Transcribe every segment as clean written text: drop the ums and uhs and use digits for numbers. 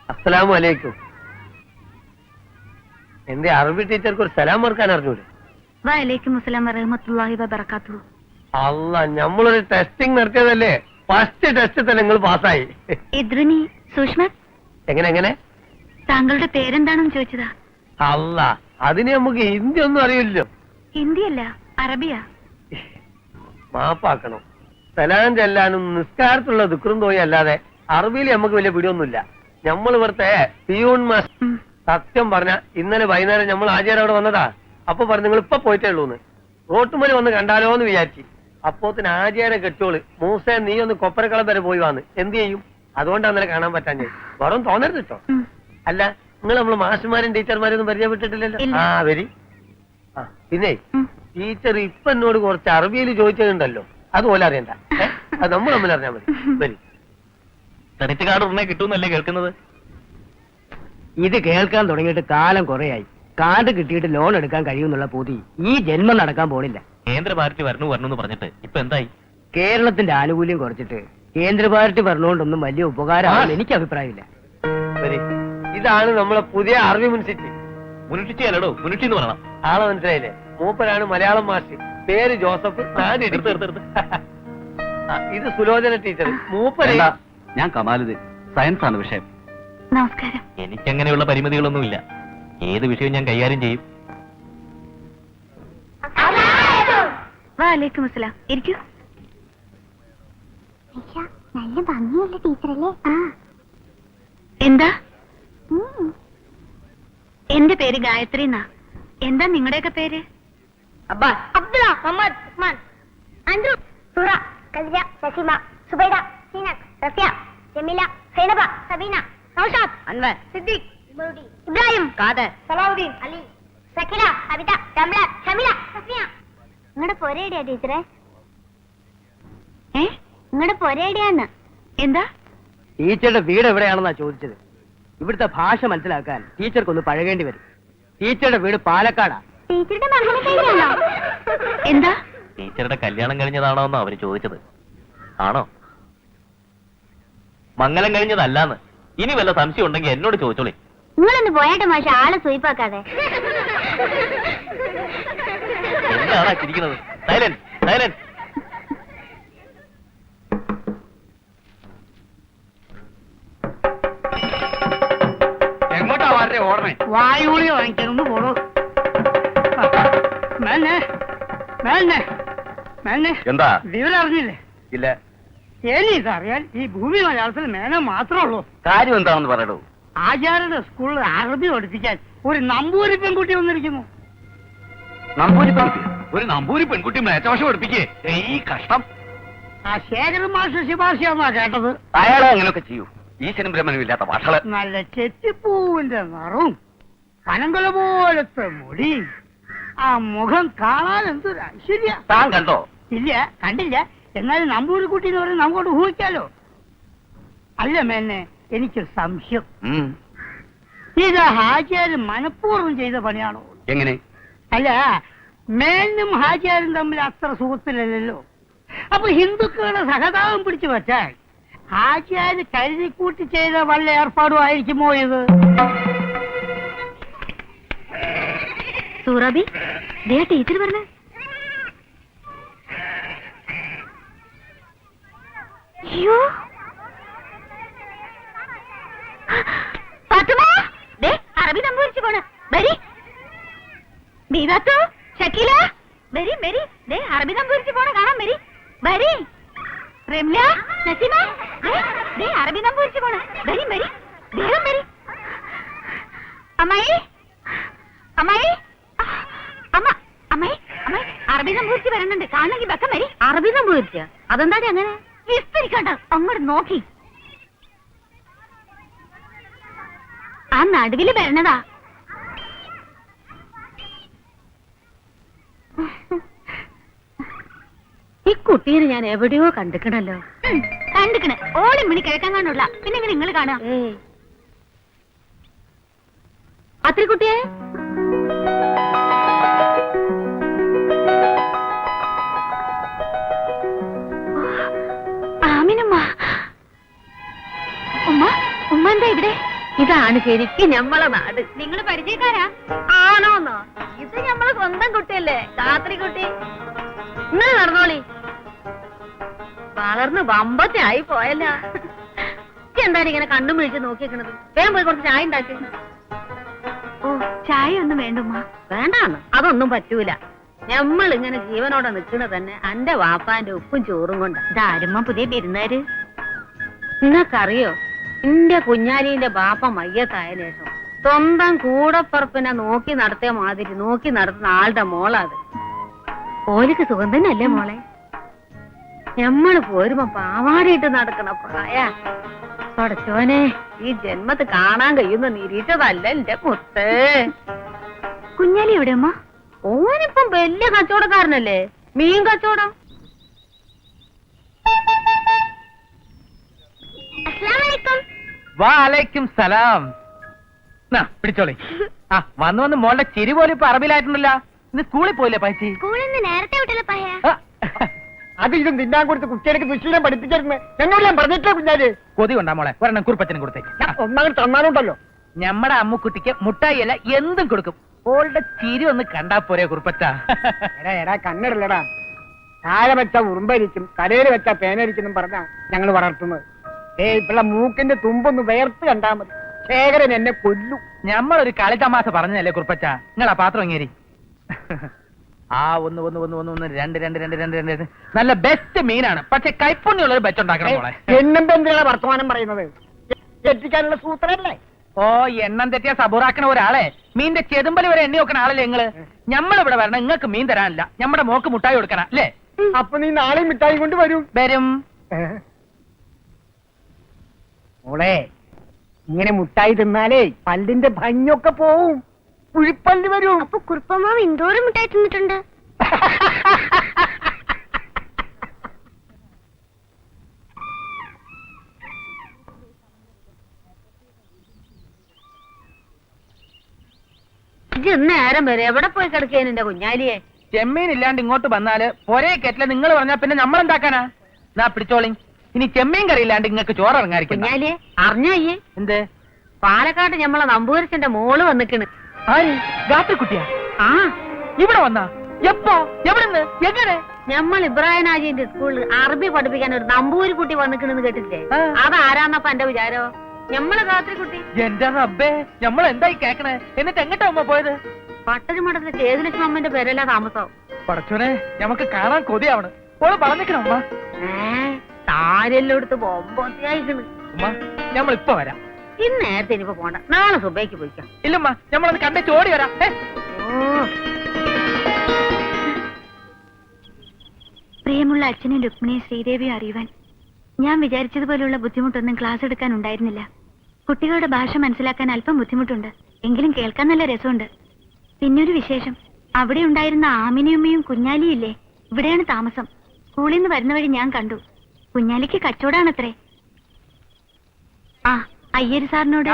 അസ്സലാമു അലൈക്കും. എന്റെ അറബി ടീച്ചർക്ക് ഒരു സലാം ഓർക്കാൻ അറിഞ്ഞൂടെ? വഅലൈക്കും അസ്സലാം വറഹ്മത്തുള്ളാഹി വബറകാതുഹു. അല്ല, നമ്മളൊരു ടെസ്റ്റിംഗ് നടത്തിയതല്ലേ, ഫസ്റ്റ് ടെസ്റ്റ് തന്നെ നിങ്ങൾ പാസ്സായി. ഇദ്രിനി സുഷ്മത്, എങ്ങനെ താങ്കളുടെ പേരെന്താണെന്ന് ചോദിച്ചതാ. അല്ല, അതിന് നമുക്ക് ഹിന്ദി ഒന്നും അറിയില്ലോ. ഹിന്ദിയല്ല, അറബിയാ. മാപ്പാക്കണം. സലാം ചെല്ലാനും നിസ്കാരത്തുള്ള ദുഃഖം തോന്നി അല്ലാതെ അറബിയിൽ നമുക്ക് വലിയ പിടിയൊന്നുമില്ല. നമ്മൾ ഇവിടുത്തെ പിയൂൺ മാസ്റ്റർ സത്യം പറഞ്ഞ ഇന്നലെ വൈകുന്നേരം നമ്മൾ ആചാരം അവിടെ വന്നതാ. അപ്പൊ പറഞ്ഞു നിങ്ങൾ ഇപ്പൊ പോയിട്ടേ ഉള്ളൂന്ന്. റോട്ടുമലി വന്ന് കണ്ടാലോ എന്ന് വിചാരിച്ചു. അപ്പോത്തിന് ആചാരം കെട്ടോള് മൂസേ നീ ഒന്ന് കൊപ്പരക്കളം വരെ പോയി വന്ന് എന്ത് ചെയ്യും? അതുകൊണ്ടാണ് അന്നലെ കാണാൻ പറ്റാൻ വെറും തോന്നരുത് കേട്ടോ. അല്ല, നിങ്ങൾ നമ്മള് മാഷന്മാരും ടീച്ചർമാരും പരിചയപ്പെട്ടിട്ടില്ലല്ലോ. ആ വരി. പിന്നെ ടീച്ചർ ഇപ്പൊ എന്നോട് കുറച്ച് അറബിയിൽ ചോദിച്ചതുണ്ടല്ലോ, അതുപോലെ അറിയണ്ട. അത് നമ്മൾ തമ്മിൽ അറിഞ്ഞാൽ മതി. വരി. ക്രെഡിറ്റ് കാർഡ് ഉടനെ കിട്ടുമെന്നല്ലേ കേൾക്കുന്നത്? ഇത് കേൾക്കാൻ തുടങ്ങിയിട്ട് കാലം കുറയായി. കാർഡ് കിട്ടിയിട്ട് ലോൺ എടുക്കാൻ കഴിയുമെന്നുള്ള പൂതി ഈ ജന്മം നടക്കാൻ പോണില്ല. കേന്ദ്ര പാർട്ടി വരണു എന്ന് പറഞ്ഞിട്ട് ഇപ്പൊ എന്തായി? കേരളത്തിന്റെ ആനുകൂല്യം കുറച്ചിട്ട് കേന്ദ്ര പാർട്ടി പറഞ്ഞുകൊണ്ടൊന്നും വലിയ ഉപകാരമാണെന്ന് എനിക്ക് അഭിപ്രായമില്ല. വരി. ഇതാണ് നമ്മളെ പുതിയ അറബി മുൻസിറ്റി. മുനിഷിറ്റി അല്ലടോ, മുനിഷി എന്ന് പറയണം. ആളെ മനസ്സിലായില്ലേ? മൂപ്പരാണ് മലയാളം മാസ്റ്റർ. പേര് ജോസഫ്. ഇത് സുലോചന ടീച്ചർ. മൂപ്പര് ഞാൻ കമാലുദ്ദീൻ. സയൻസ് ആണ് വിഷയം. നമസ്കാരം. എനിക്കങ്ങനെയുള്ള പരിമിതികളൊന്നുമില്ല. ഏത് വിഷയവും ഞാൻ കൈകാര്യം ചെയ്യും. വഅലൈക്കും അസ്സലാം. ഇരിക്കൂ. നല്ല ഭംഗിയുള്ള ടീച്ചറല്ലേ? എന്താ? എന്റെ പേര് ഗായത്രി എന്നാ. എന്താ നിങ്ങളുടെയൊക്കെ പേര്? അബ്ബാസ്, അബ്ദുള്ള, മുഹമ്മദ്, ഉസ്മാൻ, അൻഡ്രു, സൂറ, കൽജ, നസീമ, സുബൈദ, സീനത്ത്, റഫിയ, ജമീല, സൈനബ, സബീന, നൗഷാദ്, അൻവർ, സിദ്ദീഖ്, ഇബ്രാഹിം, ഖാദർ, സലാഹുദ്ദീൻ, അലി, സക്കില, അബിത, രംല, ഷമില, സഫിയ. നിങ്ങളുടെ പൊരേടിയാ ടീച്ചറെ? നിങ്ങളുടെ പൊരേടിയാന്ന്. എന്താ? ടീച്ചറുടെ വീട് എവിടെയാണെന്നാ ചോദിച്ചത്. ഇവിടുത്തെ ഭാഷ മനസ്സിലാക്കാൻ ടീച്ചർക്കൊന്ന് പഴകേണ്ടി വരും. ടീച്ചറുടെ വീട് പാലക്കാടാ. ടീച്ചറുടെ മകനെ കഴിഞ്ഞാണോ? എന്താ? ടീച്ചറുടെ കല്യാണം കഴിഞ്ഞതാണോ എന്നോ അവര് ചോദിച്ചത്. ആണോ? മംഗലം കഴിഞ്ഞതല്ലാന്ന്. ഇനി വല്ല സംശയം ഉണ്ടെങ്കിൽ എന്നോട് ചോദിച്ചോളി. നിങ്ങളൊന്ന് പോയാട്ടെ മാഷ, ആളെ സൂയിപ്പാക്കാതെ. എന്താണ് ചിരിക്കുന്നത്? Silent, silent. എങ്ങോട്ടാ വളരെ ഓർമ്മ? വായുളി വാങ്ങിക്കാനൊന്ന് പോണോ? എന്താ? വിവരം അറിഞ്ഞില്ലേ? ഇല്ല. എനിക്കറിയാൻ ഈ ഭൂമി മലയാളത്തിൽ മേന മാത്രമേ ഉള്ളൂ. കാര്യം എന്താണെന്ന് പറയടൂ. ആചാര്യന്റെ സ്കൂളിൽ അറബി പഠിപ്പിക്കാൻ ഒരു നമ്പൂരി പെൺകുട്ടി വന്നിരിക്കുന്നു. നമ്പൂരി പെൺകുട്ടി? ഒരു നമ്പൂരി പെൺകുട്ടി മേച്ചഭാഷ പഠിപ്പിക്കേ? ഈ കഷ്ടം. ആ ശേഖരൻ മാഷ ശുപാർശയാന്നാ കേട്ടത്. അയാളെ അങ്ങനെയൊക്കെ ചെയ്യൂ. ഈശ്വരൻ ബ്രഹ്മനും ഇല്ലാത്ത ഭാഷകള്. നല്ല ചെത്തിപ്പൂവിന്റെ നിറവും പനങ്കുല പോലത്തെ മുടി, ആ മുഖം കാണാൻ എന്തൊരു ഐശ്വര്യ. താൻ കണ്ടോ? ഇല്ല, കണ്ടില്ല. എന്നാലും നമ്പൂരി കുട്ടി എന്ന് പറയുന്നത് നമുക്കോട്ട് ഊഹിക്കാലോ. അല്ല മേന്നെ, എനിക്കൊരു സംശയം. ഇത് ഹാജിയാരും മനഃപൂർവ്വം ചെയ്ത പണിയാണോ? എങ്ങനെ? അല്ല, മേനും ഹാജിയാരും തമ്മിൽ അത്ര സുഹൃത്തിലല്ലോ. അപ്പൊ ഹിന്ദുക്കളുടെ സഹതാപം പിടിച്ചു വച്ചാൽ ഹാജിയാര് കരുതിക്കൂട്ടി ചെയ്ത വല്ല ഏർപ്പാടും ആയിരിക്കുമോ ഇത്? സൂറാബി, ടീച്ചർ പറഞ്ഞ അയ്യോ അറബി സംഭവിച്ചു പോണ്. വരി ബീവാത്തോ, ഷക്കീല, വരി വരി. അറബി സംഭവിച്ചു പോണ കാണാൻ വരി. വരി റംല, നസീമ, അറബി സംഭവിച്ചു പോണ. വരി വരി, വേഗം വരി. അമ്മായി, അമ്മായി, അമ്മ, അമ്മായി, അമ്മായി, അറബി സംഭവിച്ച് വരണുണ്ട്. കാണണമെങ്കിൽ വെക്കം വരി. അറബി സംഭവിച്ച അതെന്താ അങ്ങനെ? വിസ്തരിക്കണ്ട, അങ്ങോട്ട് നോക്കി. ആ നടുവില് വരണതാ. ഈ കുട്ടീനെ ഞാൻ എവിടെയോ കണ്ടിക്കണല്ലോ. കണ്ടിക്കണേ, ഓടി മണി കിഴക്കാൻ കാണുള്ള. പിന്നെ എങ്ങനെ നിങ്ങൾ കാണാം? അത്ര കുട്ടിയെ ആമിനുമ്മ. ഉമ്മ, ഉമ്മ എന്താ ഇവിടെ? ഇതാണ് ശരിക്കും ഞമ്മളെ നാട്. നിങ്ങൾ പരിചയക്കാരാ? ആണോന്നോ? ഇത് ഞമ്മളെ സ്വന്തം കുട്ടിയല്ലേ, രാത്രി കുട്ടി. ഇങ്ങനെ നടന്നോളി. വളർന്ന് വമ്പത്തെ ആയി പോയല്ല. എന്താണ് ഇങ്ങനെ കണ്ണും വിളിച്ച് നോക്കിക്കണത്? വേഗം പോയി കുറച്ച് ചായ ഉണ്ടാക്കി. ഓ, ചായ ഒന്നും വേണ്ടുമ്മ. വേണ്ടാന്ന് അതൊന്നും പറ്റൂല. നമ്മൾ ഇങ്ങനെ ജീവനോടെ നിൽക്കണ തന്നെ എന്റെ വാപ്പാന്റെ ഉപ്പും ചോറും കൊണ്ട്. ഇതാരുമ്മ പുതിയ പെരുന്നാര്? നിങ്ങൾക്കറിയോ, എന്റെ കുഞ്ഞാലിന്റെ ബാപ്പ മയ്യത്തായ ശേഷം സ്വന്തം കൂടപ്പറപ്പിനെ നോക്കി നടത്തിയ മാതിരി നോക്കി നടത്തുന്ന ആളുടെ മോളത്. ഓലിക്ക് സുഖം തന്നെയല്ലേ മോളെ? ഞമ്മള് പോരുമ്പോ പാവാടിയിട്ട് നടക്കണ പ്രായ. പടച്ചോനെ, ഈ ജന്മത്ത് കാണാൻ കഴിയുന്ന നിരീക്ഷതല്ല എന്റെ മുത്തേ. കുഞ്ഞാലി എവിടെ അമ്മ? ഓനിപ്പം വലിയ കച്ചവടക്കാരനല്ലേ, മീൻ കച്ചവടം. വാലൈക്കും സലാം. പിടിച്ചോളി. ആ വന്ന് വന്ന് മോളുടെ ചിരി പോലും ഇപ്പൊ അറബിയിലായിട്ടുണ്ടല്ലോ. ഇന്ന് സ്കൂളിൽ പോയില്ലേ പൈസി? സ്കൂളിൽ നിന്ന് നേരത്തെ വിട്ടല്ലോ പയ്യ. അത് ഇതും തിന്നാൻ കൊടുത്ത് കുട്ടികൾക്ക് ദുശീലം പഠിപ്പിച്ചിരുന്നു. എന്നോട് ഞാൻ പറഞ്ഞിട്ടില്ല കുഞ്ഞാല്. കൊതി കൊണ്ടാ മോളെ, ഒരെണ്ണം കുറുപ്പച്ചനും കൊടുത്തേക്ക്. ഒന്നാമത് തന്നാലുണ്ടല്ലോ. ഞമ്മടെ അമ്മുക്കുട്ടിക്ക് മുട്ടായി അല്ല എന്തും കൊടുക്കും. ഓളുടെ ചിരി ഒന്ന് കണ്ടാ പോരെ കുറുപ്പച്ച. എടാ കണ്ണിടല്ലടാ. താഴെ വെച്ച ഉറുമ്പരിക്കും കരയിൽ വെച്ച പേനരിക്കും പറഞ്ഞാ ഞങ്ങൾ വളർത്തുന്നത്. ഇപ്പള്ള മൂക്കിന്റെ തുമ്പൊന്ന് വേർത്ത് കണ്ടാ മതി, ശേഖരൻ എന്നെ കൊല്ലു. ഞമ്മളൊരു കളി തമാശ പറഞ്ഞല്ലേ കുറുപ്പച്ച. നിങ്ങളാ പാത്രം ഇങ്ങേരി. ആ ഒന്ന് ഒന്ന് ഒന്ന് ഒന്ന് ഒന്ന് രണ്ട് രണ്ട് രണ്ട് രണ്ട് രണ്ട് നല്ല ബെസ്റ്റ് മീനാണ്. പക്ഷെ കൈപ്പുണ്യുള്ള ഒരു ബെച്ച് ഉണ്ടാക്കണം മോളെ. എണ്ണം എന്തിനാ വർത്തമാനം പറയുന്നത്? എത്തിക്കാനുള്ള സൂത്രല്ലേ? ഓ, എണ്ണം തെറ്റിയ സബൂറാക്കണ ഒരാളെ മീന്റെ ചെതുമ്പല് വരെ എണ്ണി വെക്കണ ആളല്ലേ നിങ്ങള്. ഞമ്മളിവിടെ വരണം, നിങ്ങൾക്ക് മീൻ തരാനില്ല. ഞമ്മടെ മോക്ക് മുട്ടായി കൊടുക്കണം അല്ലേ? അപ്പൊ നീ നാളെ മിഠായി കൊണ്ട് വരും. വരും. മോളെ, ഇങ്ങനെ മുട്ടായി തിന്നാലേ പല്ലിന്റെ ഭംഗിയൊക്കെ പോവും, കുഴിപ്പല്ല് വരും. അപ്പൊ കുറുപ്പമാവ് എന്തോരം മിഠായി തിന്നിട്ടുണ്ട്. നേരം വരെ എവിടെ പോയി കിടക്കേന് എന്റെ കുഞ്ഞാലിയെ? ചെമ്മീൻ ഇല്ലാണ്ട് ഇങ്ങോട്ട് വന്നാല് പൊരേ കെറ്റില് നിങ്ങൾ പറഞ്ഞാ പിന്നെ നമ്മളെന്താക്കാനാ? നാ പിടിച്ചോളി. ഇനി ചെമ്മീൻ കറി ഇല്ലാണ്ട് ഇങ്ങക്ക് ചോറിറങ്ങായിരിക്കും. കുഞ്ഞാലിയെ അറിഞ്ഞയ്യേ, എന്ത്? പാലക്കാട് ഞമ്മളെ നമ്പൂരിച്ചന്റെ മോള് വന്നിക്കണ്. ആര്? ഗാത്രക്കുട്ടിയാ? ആ, ഇവിടെ വന്നാ? എപ്പോ? എവിടുന്ന്? എങ്ങനെ? ഞമ്മൾ ഇബ്രാഹിം ഹാജിന്റെ സ്കൂളിൽ അറബി പഠിപ്പിക്കാൻ ഒരു നമ്പൂരി കുട്ടി വന്നിക്കണെന്ന് കേട്ടില്ലേ? ആ. അതാരാന്നപ്പ എന്റെ വിചാരോ? ഞമ്മളെ ഗാത്രിക്കുട്ടി. എന്റെ റബ്ബേ, നമ്മളെന്തായി കേക്കണേ? എന്നിട്ട് എങ്ങോട്ടാ അമ്മ പോയത്? പട്ടരി മഠത്തിലെ ചേതുലക്ഷ്മി അമ്മന്റെ പേരല്ല താമസം. പടച്ചോനെ, നമുക്ക് കാണാൻ കൊതിയാവണ്. ഓള് പറഞ്ഞിക്കണ അമ്മ. താരെല്ലാം എടുത്ത് ബൊമ്പൊത്തിയായിക്കണ്. ഉമ്മ, ഞമ്മളിപ്പോ വരാം. ഇന്ന് നേരത്തെ ഇനിയിപ്പോ പോണ്ട, നാളെ സുബൈക്ക് പോയിക്കാം. ഇല്ലമ്മ, ഞമ്മളൊന്ന് കണ്ടേ ചോടി വരാം. പ്രിയമുള്ള അച്ഛനും രുക്മിണിയും ശ്രീദേവിയും അറിയുവാൻ ഞാൻ വിചാരിച്ചതുപോലുള്ള ബുദ്ധിമുട്ടൊന്നും ക്ലാസ് എടുക്കാൻ ഉണ്ടായിരുന്നില്ല. കുട്ടികളുടെ ഭാഷ മനസ്സിലാക്കാൻ അല്പം ബുദ്ധിമുട്ടുണ്ട്, എങ്കിലും കേൾക്കാൻ നല്ല രസമുണ്ട്. പിന്നൊരു വിശേഷം, അവിടെ ഉണ്ടായിരുന്ന ആമിനിയമ്മയും കുഞ്ഞാലിയില്ലേ, ഇവിടെയാണ് താമസം. സ്കൂളിൽ നിന്ന് വരുന്ന വഴി ഞാൻ കണ്ടു. കുഞ്ഞാലിക്ക് കച്ചവടാണത്രേ. ആ, അയ്യര് സാറിനോട്.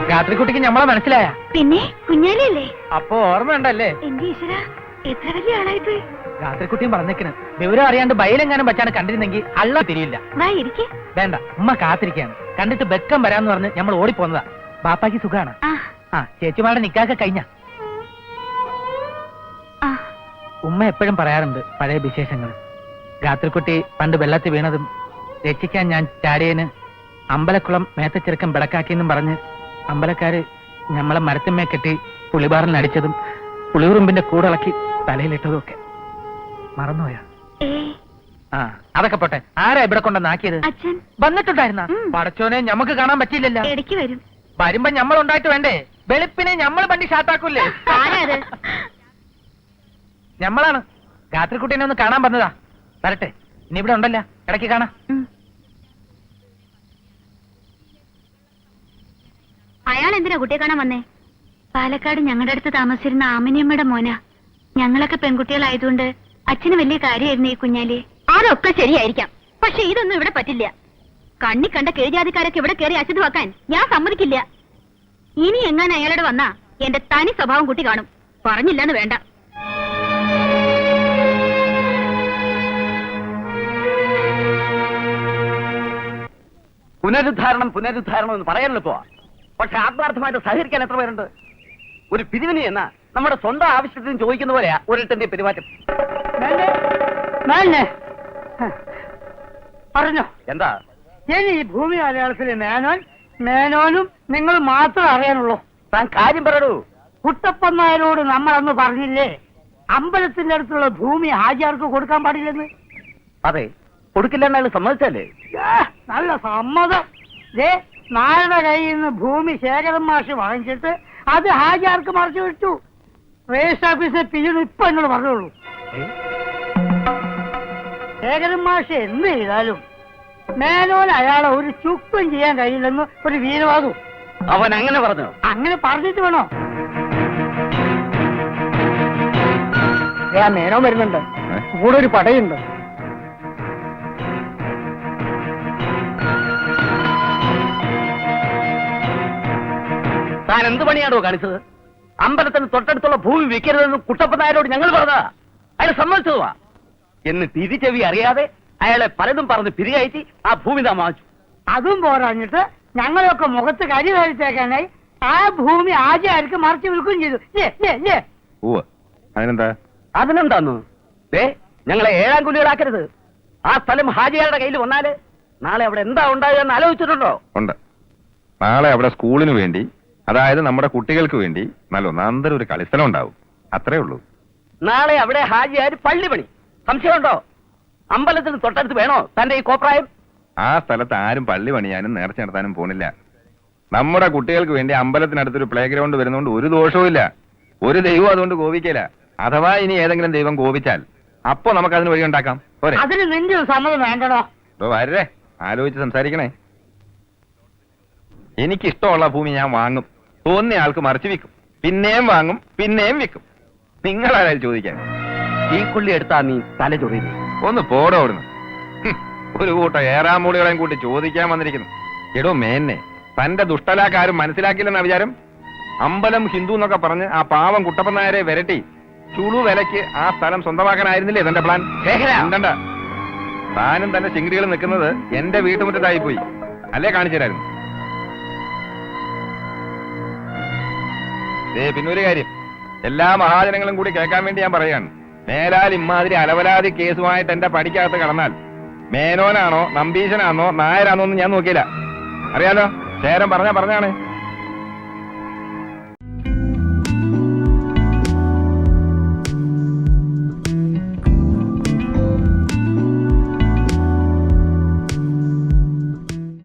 ഗാത്രിക്കുട്ടിക്ക് ഞമ്മളെ മനസ്സിലായ? പിന്നെ കുഞ്ഞാലിയല്ലേ? അപ്പൊ ഓർമ്മയുണ്ടല്ലേ? എന്റെ ഈശ്വര, എത്ര വലിയ ആളായിപ്പോയി. ഗാത്രിക്കുട്ടിയും പറഞ്ഞേക്കണ്, വിവരം അറിയാണ്ട് ബയലെങ്ങാനും വെച്ചാണ് കണ്ടിരുന്നെങ്കിൽ അള്ള തിരിയില്ല. വാ ഇരിക്കെ. വേണ്ട, ഉമ്മ കാത്തിരിക്കാണ്. കണ്ടിട്ട് ബെക്കം വരാന്ന് പറഞ്ഞ് നമ്മൾ ഓടിപ്പോന്നതാ. ബാപ്പാക്ക് സുഖാണ്. ആ, ചേച്ചിമാരുടെ നിക്കാക്ക കഴിഞ്ഞ. ഉമ്മ എപ്പോഴും പറയാറുണ്ട് പഴയ വിശേഷങ്ങൾ. ഗാത്രിക്കുട്ടി പണ്ട് വെള്ളത്തിൽ വീണതും രക്ഷിക്കാൻ ഞാൻ ചാടിയന് അമ്പലക്കുളം മേത്തച്ചെറുക്കം വിളക്കാക്കിയെന്നും പറഞ്ഞ് അമ്പലക്കാര് ഞമ്മളെ മരത്തിന്മേ കെട്ടി പുളിബാറിൽ അടിച്ചതും പുളിയുറുമ്പിന്റെ കൂടിളക്കി തലയിലിട്ടതും ഒക്കെ മറന്നുപോയാ? ആ, അതൊക്കെ പോട്ടെ. ആരാ ഇവിടെ കൊണ്ടുവന്നാക്കിയത്? അച്ഛൻ വന്നിട്ടുണ്ടായിരുന്ന? പടച്ചോനെ, ഞമ്മക്ക് കാണാൻ പറ്റിയില്ലല്ലോ. ഇടയ്ക്ക് വരും. വരുമ്പോ ഞമ്മൾ ഉണ്ടായിട്ട് വേണ്ടേ? വെളുപ്പിനെ ഞമ്മൾ വണ്ടി ഷാട്ടാക്കൂല്ലേ? ഞമ്മളാണ്. ഗാത്രിക്കുട്ടീനെ ഒന്ന് കാണാൻ വന്നതാ. വരട്ടെ, ഇനി ഇവിടെ ഉണ്ടല്ലോ, ഇടയ്ക്ക് കാണാം. അയാൾ എന്തിനാ കുട്ടിയെ കാണാൻ വന്നേ? പാലക്കാട് ഞങ്ങളുടെ അടുത്ത് താമസിച്ചിരുന്ന ആമിനിയമ്മയുടെ മോന. ഞങ്ങളൊക്കെ പെൺകുട്ടികളായതുകൊണ്ട് അച്ഛന് വലിയ കാര്യമായിരുന്നു ഈ കുഞ്ഞാലി. അതൊക്കെ ശരിയായിരിക്കാം, പക്ഷെ ഇതൊന്നും ഇവിടെ പറ്റില്ല. കണ്ണി കണ്ട കീഴ്ജാതിക്കാരൊക്കെ ഇവിടെ കയറി അശുദ്ധമാക്കാൻ ഞാൻ സമ്മതിക്കില്ല. ഇനി എങ്ങനെ അയാളോട് വന്നാ എന്റെ തനി സ്വഭാവം കുട്ടി കാണും. പറഞ്ഞില്ലെന്ന് വേണ്ട. പുനരുദ്ധാരണം പുനരുദ്ധാരണം എന്ന് പറയാനുള്ള ഇപ്പോ, പക്ഷെ ആത്മാർത്ഥമായിട്ട് സഹകരിക്കാൻ എത്ര പേരുണ്ട്? ഒരു പിരിവിനി എന്ന നമ്മുടെ സ്വന്തം ആവശ്യത്തിന് ചോദിക്കുന്ന പോലെയാ ഒരിടത്തിന്റെ പെരുമാറ്റം. പറഞ്ഞോ എന്താ ഇനി ഈ ഭൂമി മലയാളത്തിലെ മേനോനും നിങ്ങൾ മാത്രം അറിയാനുള്ളൂ. താൻ കാര്യം പറയൂ. കുട്ടപ്പൻ നായരോട് നമ്മൾ അന്ന് പറഞ്ഞില്ലേ അമ്പലത്തിന്റെ അടുത്തുള്ള ഭൂമി ഹാജിയാർക്ക് കൊടുക്കാൻ പാടില്ലെന്ന്? അതെ, കൊടുക്കില്ലെന്ന് അയാൾ സമ്മതിച്ചല്ലേ? നല്ല സമ്മതം. നായരുടെ കയ്യിൽ നിന്ന് ഭൂമി ശേഖരൻ മാഷ് വാങ്ങിച്ചിട്ട് അത് ഹാജിയാർക്ക് മറിച്ചു വിട്ടു. രജിസ്റ്റർ ഓഫീസിലെ പിന്നീട് ഇപ്പൊ എന്നോട് പറഞ്ഞോളൂ. ശേഖരൻ മാഷ് എന്ത് ചെയ്താലും മേനോൻ അയാളെ ഒരു ചുക്കും ചെയ്യാൻ കഴിയില്ലെന്ന് ഒരു വീരവാദവും. അവൻ അങ്ങനെ പറഞ്ഞു? അങ്ങനെ പറഞ്ഞിട്ട് വേണോ? മേനോൻ വരുന്നുണ്ട്, കൂടെ ഒരു പടയുണ്ട്. താൻ എന്ത് പണിയാണോ കാണിച്ചത്? അമ്പലത്തിന് തൊട്ടടുത്തുള്ള ഭൂമി വിൽക്കരുതെന്ന് കുട്ടപ്പൻ നായരോട് ഞങ്ങൾ പറഞ്ഞതാ. അയാൾ സമ്മതിച്ചതുവാ. എന്ന് തിരിച്ചെവി അറിയാതെ അയാളെ പലതും പറഞ്ഞ് പിരികയറ്റി ആ ഭൂമി താൻ വാങ്ങിച്ചു. അതും പോരാഞ്ഞിട്ട് ഞങ്ങളൊക്കെ മുഖത്ത് കരി കഴിച്ചേക്കാനായി ആ ഭൂമി ആചാര്യർക്ക് മറിച്ച് വിൽക്കുകയും ചെയ്തു. അതിനെന്താ? അതിനെന്താന്നു? ഞങ്ങളെ ഏഴാം കുലികളാക്കരുത്. ആ സ്ഥലം ഹാജിയാരുടെ കയ്യിൽ വന്നാല് നാളെ അവിടെ എന്താ ഉണ്ടാകുക എന്ന് ആലോചിച്ചിട്ടുണ്ടോ? ഉണ്ട്. നാളെ അവിടെ സ്കൂളിന് വേണ്ടി, അതായത് നമ്മുടെ കുട്ടികൾക്ക് വേണ്ടി നല്ല ഒന്നാന്തരം ഒരു കളിസ്ഥലം ഉണ്ടാവും. അത്രേ ഉള്ളൂ. നാളെ അവിടെ ഹാജിയാര് പള്ളി പണി. സംശയമുണ്ടോ? അമ്പലത്തിന് തൊട്ടടുത്ത് വേണോ തന്റെ ഈ കോപ്രായം? ആ സ്ഥലത്ത് ആരും പള്ളി പണിയാനും നേർച്ച നടത്താനും പോണില്ല. നമ്മുടെ കുട്ടികൾക്ക് വേണ്ടി അമ്പലത്തിനടുത്തൊരു പ്ലേ ഗ്രൗണ്ട് വരുന്നതുകൊണ്ട് ഒരു ദോഷവും ഇല്ല. ഒരു ദൈവം അതുകൊണ്ട് കോപിക്കില്ല. അഥവാ ഇനി ഏതെങ്കിലും ദൈവം കോപിച്ചാൽ അപ്പൊ നമുക്ക് അതിന് വഴി ഉണ്ടാക്കാം. പോരെ? അതിന് നിന്റെ സമ്മതം വേണ്ടടോ. വരേ, ആലോചിച്ച് സംസാരിക്കണേ. എനിക്കിഷ്ടമുള്ള ഭൂമി ഞാൻ വാങ്ങും. തോന്നിയ ആൾക്ക് മറിച്ച് വിൽക്കും. പിന്നെയും വാങ്ങും, പിന്നെയും വിൽക്കും. നിങ്ങളാരും ചോദിക്കാൻ ഈ കുള്ളി എടുത്താ നീ തല ചൊറിയുന്നു. ഒന്ന് പോടോ അവിടുന്ന്. ഒരു കൂട്ടം ഏറാമൂളികളെയും കൂട്ടി ചോദിക്കാൻ വന്നിരിക്കുന്നു. എടോ മേന്നെ, തന്റെ ദുഷ്ടലാക്കാരും മനസ്സിലാക്കില്ലെന്ന വിചാരം? അമ്പലം ഹിന്ദു എന്നൊക്കെ പറഞ്ഞ് ആ പാവം കുട്ടപ്പൻ നായരെ വിരട്ടി ചുളു വിലക്ക് ആ സ്ഥലം സ്വന്തമാക്കാനായിരുന്നില്ലേ തന്റെ പ്ലാൻ? ഉണ്ടണ്ട. താനും തന്റെ ചിങ്കിടികൾ നിൽക്കുന്നത് എന്റെ വീട്ടുമുറ്റത്തായി പോയി അല്ലേ? കാണിച്ചു തരായിരുന്നു. പിന്നൊരു കാര്യം, എല്ലാ മഹാജനങ്ങളും കൂടി കേൾക്കാൻ വേണ്ടി ഞാൻ പറയാണ്. മേലാൽ ഇമ്മാതിരി അലവലാതി കേസുമായിട്ട് എന്റെ പടിക്കകത്ത് കടന്നാൽ മേനോനാണോ നമ്പീശനാണോ നായരാണോ എന്ന് ഞാൻ നോക്കിയില്ല. അറിയാലോ, ശേരം പറഞ്ഞാണ്.